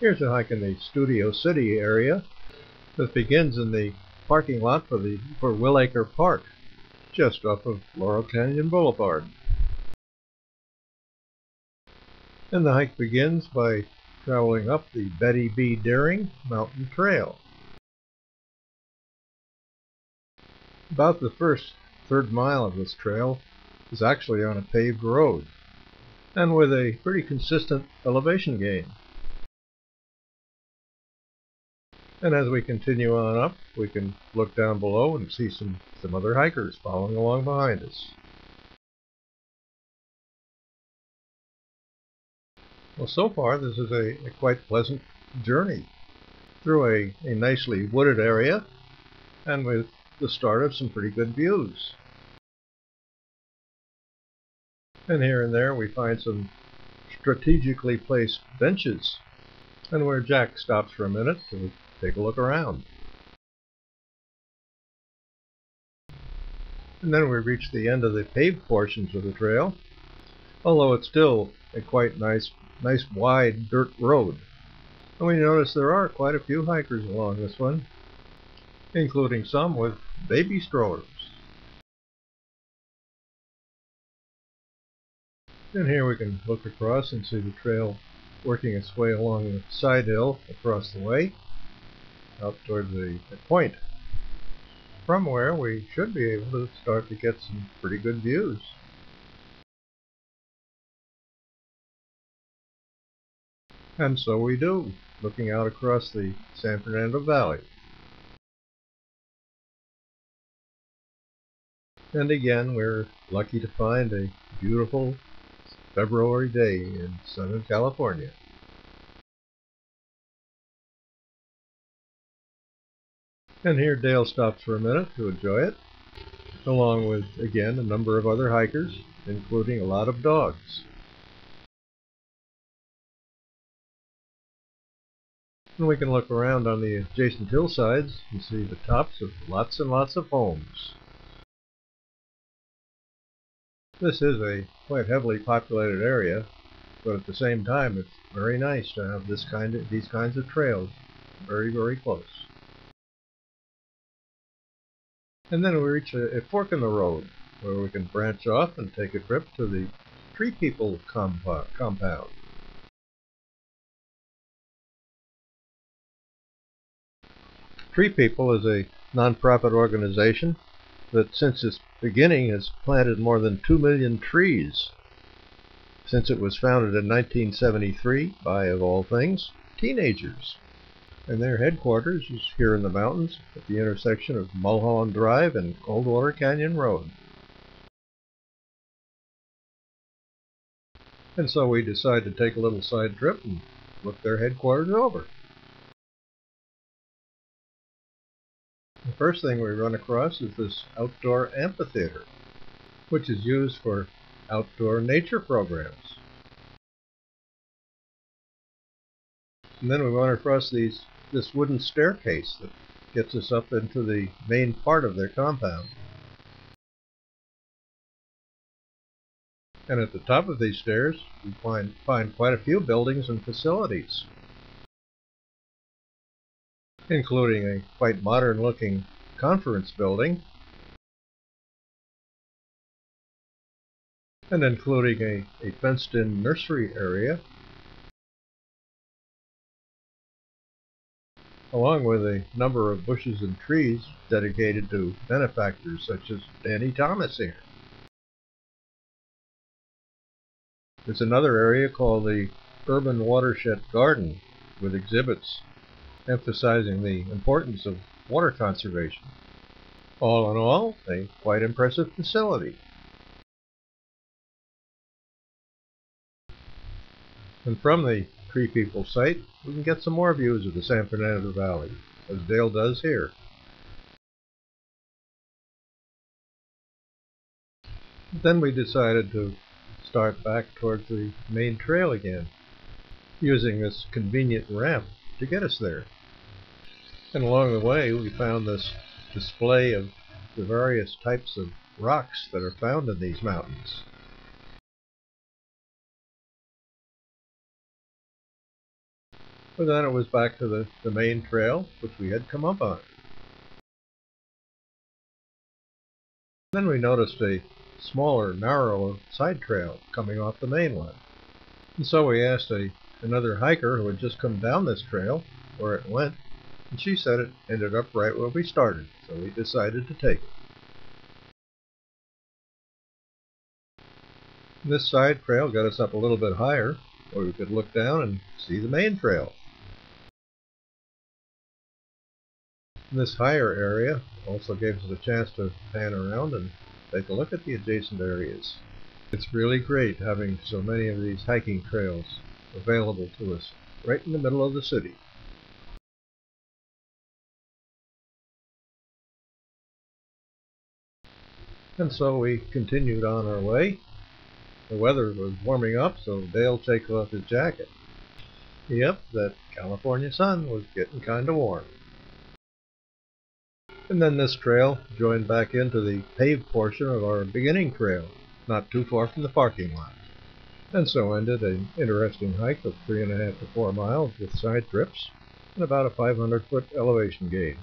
Here's a hike in the Studio City area that begins in the parking lot for Wilacre Park, just off of Laurel Canyon Boulevard. And the hike begins by traveling up the Betty B. Daring Mountain Trail. About the first third mile of this trail is actually on a paved road, and with a pretty consistent elevation gain. And as we continue on up, we can look down below and see some other hikers following along behind us. Well, so far this is a quite pleasant journey through a nicely wooded area, and with the start of some pretty good views. And here and there we find some strategically placed benches, and where Jack stops for a minute to take a look around. And then we reach the end of the paved portions of the trail, although it's still a quite nice wide dirt road. And we notice there are quite a few hikers along this one, including some with baby strollers. And here we can look across and see the trail working its way along the side hill across the way, out toward the point, from where we should be able to start to get some pretty good views. And so we do, looking out across the San Fernando Valley. And again, we're lucky to find a beautiful February day in Southern California. And here Dale stops for a minute to enjoy it, along with, again, a number of other hikers, including a lot of dogs. And we can look around on the adjacent hillsides and see the tops of lots and lots of homes. This is a quite heavily populated area, but at the same time it's very nice to have these kinds of trails very, very close. And then we reach a fork in the road where we can branch off and take a trip to the Tree People compound. Tree People is a nonprofit organization that since its beginning has planted more than 2 million trees, since it was founded in 1973 by, of all things, teenagers. And their headquarters is here in the mountains at the intersection of Mulholland Drive and Coldwater Canyon Road. And so we decided to take a little side trip and look their headquarters over. The first thing we run across is this outdoor amphitheater, which is used for outdoor nature programs. And then we run across this wooden staircase that gets us up into the main part of their compound. And at the top of these stairs, we find quite a few buildings and facilities, including a quite modern-looking conference building, and including a fenced-in nursery area, along with a number of bushes and trees dedicated to benefactors such as Danny Thomas here. There's another area called the Urban Watershed Garden, with exhibits emphasizing the importance of water conservation. All in all, a quite impressive facility. And from the Tree People site, we can get some more views of the San Fernando Valley, as Dale does here. Then we decided to start back towards the main trail again, using this convenient ramp to get us there. And along the way we found this display of the various types of rocks that are found in these mountains. But then it was back to the main trail, which we had come up on. Then we noticed a smaller, narrower side trail coming off the main one. And so we asked another hiker who had just come down this trail where it went, and she said it ended up right where we started, so we decided to take it. This side trail got us up a little bit higher, where we could look down and see the main trail. This higher area also gave us a chance to pan around and take a look at the adjacent areas. It's really great having so many of these hiking trails available to us right in the middle of the city. And so we continued on our way. The weather was warming up, so Dale takes off his jacket. Yep, that California sun was getting kind of warm. And then this trail joined back into the paved portion of our beginning trail, not too far from the parking lot. And so ended an interesting hike of 3.5 to 4 miles with side trips and about a 500-foot elevation gain.